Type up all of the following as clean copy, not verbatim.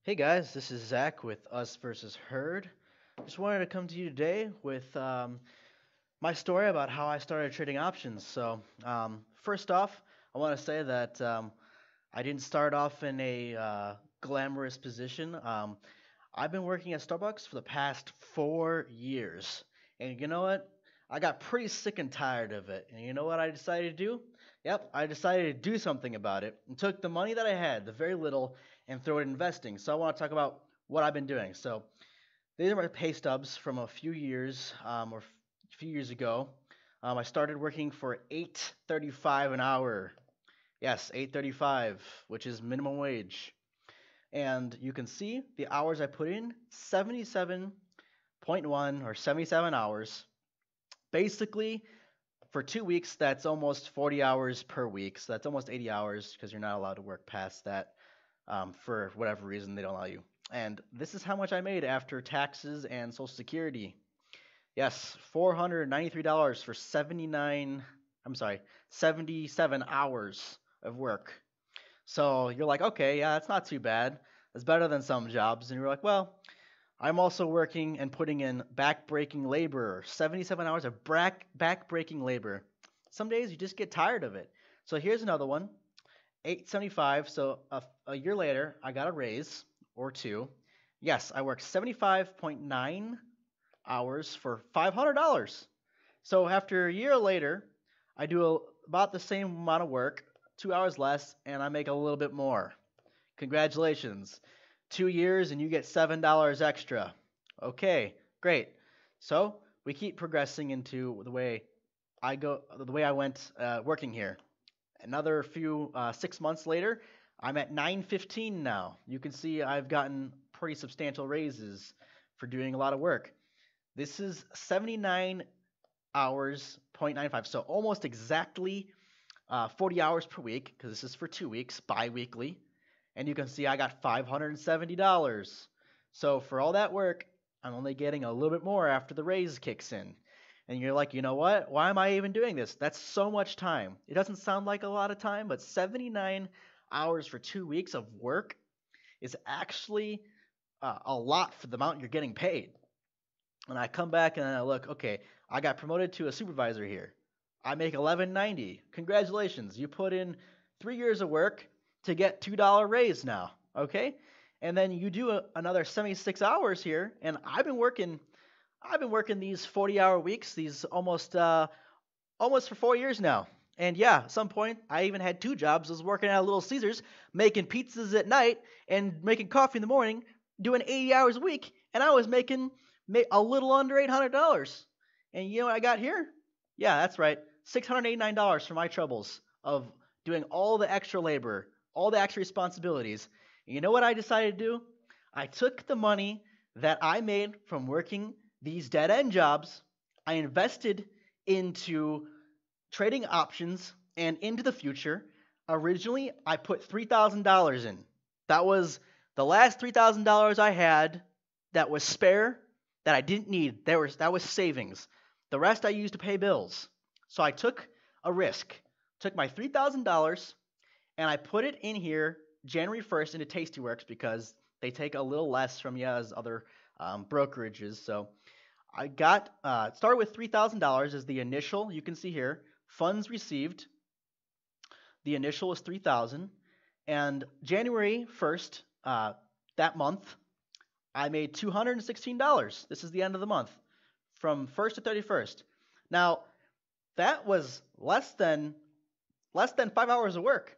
Hey guys, this is Zach with Us versus Herd. Just wanted to come to you today with my story about how I started trading options. First off, I want to say that I didn't start off in a glamorous position. I've been working at Starbucks for the past 4 years. And you know what? I got pretty sick and tired of it. And you know what I decided to do? Yep, I decided to do something about it and took the money that I had, the very little, and throw it in investing. So I want to talk about what I've been doing. So these are my pay stubs from a few years or a few years ago. I started working for 8.35 an hour. Yes, 8.35, which is minimum wage. And you can see the hours I put in, 77.1 or 77 hours. Basically, for 2 weeks, that's almost 40 hours per week. So that's almost 80 hours because you're not allowed to work past that for whatever reason they don't allow you. And this is how much I made after taxes and Social Security. Yes, $493 for 77 hours of work. So you're like, okay, yeah, that's not too bad. That's better than some jobs. And you're like, well, I'm also working and putting in backbreaking labor, 77 hours of backbreaking labor. Some days you just get tired of it. So here's another one, 875. So a year later, I got a raise or two. Yes, I worked 75.9 hours for $500. So after a year later, I do about the same amount of work, 2 hours less, and I make a little bit more. Congratulations. 2 years and you get $7 extra. Okay, great. So we keep progressing into the way I went working here. Another few 6 months later, I'm at 915 now. You can see I've gotten pretty substantial raises for doing a lot of work. This is 79 hours, 0.95, so almost exactly 40 hours per week, because this is for 2 weeks, bi-weekly. And you can see I got $570. So for all that work, I'm only getting a little bit more after the raise kicks in. And you're like, you know what? Why am I even doing this? That's so much time. It doesn't sound like a lot of time, but 79 hours for 2 weeks of work is actually a lot for the amount you're getting paid. And I come back and I look, okay, I got promoted to a supervisor here. I make $11.90. Congratulations. You put in 3 years of work to get $2 raise now, okay? And then you do another 76 hours here, and I've been working these 40-hour weeks, these almost for 4 years now. And yeah, at some point I even had two jobs. I was working at a Little Caesars, making pizzas at night and making coffee in the morning, doing 80 hours a week, and I was making a little under $800. And you know what I got here? Yeah, that's right, $689 for my troubles of doing all the extra labor, all the extra responsibilities. And you know what I decided to do? I took the money that I made from working these dead-end jobs, I invested into trading options and into the future. Originally, I put $3,000 in. That was the last $3,000 I had that was spare, that I didn't need. That was savings. The rest I used to pay bills. So I took a risk, took my $3,000, and I put it in here January 1st into Tastyworks because they take a little less from you as other brokerages. So I got started with $3,000 as the initial. You can see here funds received. The initial was $3,000, and January 1st that month I made $216. This is the end of the month, from 1st to 31st. Now that was less than 5 hours of work.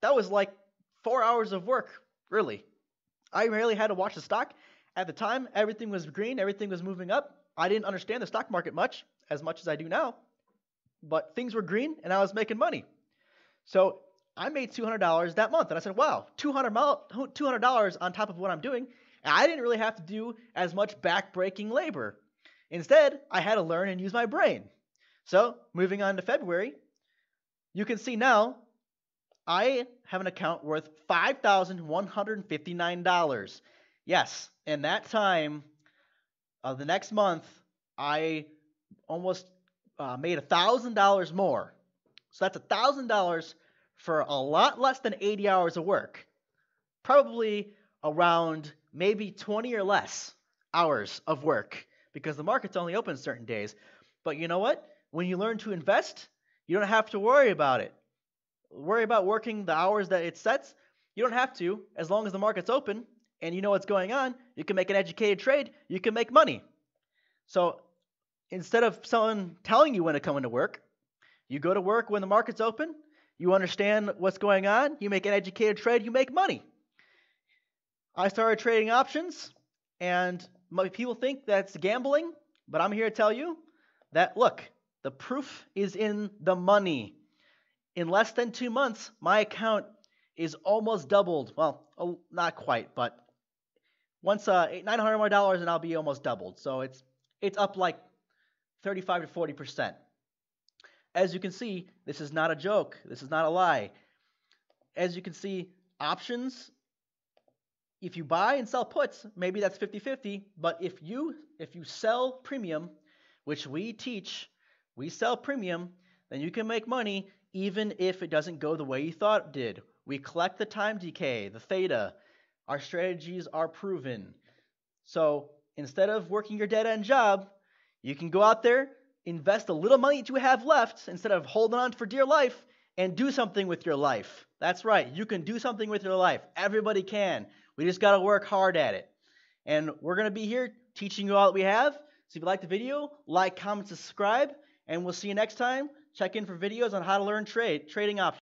That was like 4 hours of work, really. I rarely had to watch the stock. At the time, everything was green, everything was moving up. I didn't understand the stock market much as I do now, but things were green and I was making money. So I made $200 that month, and I said, wow, $200 on top of what I'm doing, and I didn't really have to do as much back-breaking labor. Instead, I had to learn and use my brain. So moving on to February, you can see now I have an account worth $5,159. Yes, in that time, the next month, I almost made $1,000 more. So that's $1,000 for a lot less than 80 hours of work. Probably around maybe 20 or less hours of work because the market's only open certain days. But you know what? When you learn to invest, you don't have to worry about it. Worry about working the hours that it sets. You don't have to, as long as the market's open and you know what's going on. You can make an educated trade. You can make money. So instead of someone telling you when to come into work, you go to work when the market's open. You understand what's going on. You make an educated trade. You make money. I started trading options, and people think that's gambling, but I'm here to tell you that, look, the proof is in the money. In less than 2 months, my account is almost doubled. Well, not quite, but once $900 more and I'll be almost doubled. So it's up like 35 to 40%. As you can see, this is not a joke. This is not a lie. As you can see, options, if you buy and sell puts, maybe that's 50-50, but if you sell premium, which we teach, we sell premium, then you can make money even if it doesn't go the way you thought it did. We collect the time decay, the theta. Our strategies are proven. So instead of working your dead-end job, you can go out there, invest a little money that you have left instead of holding on for dear life, and do something with your life. That's right. You can do something with your life. Everybody can. We just got to work hard at it. And we're going to be here teaching you all that we have. So if you like the video, like, comment, subscribe, and we'll see you next time. Check in for videos on how to learn trading options.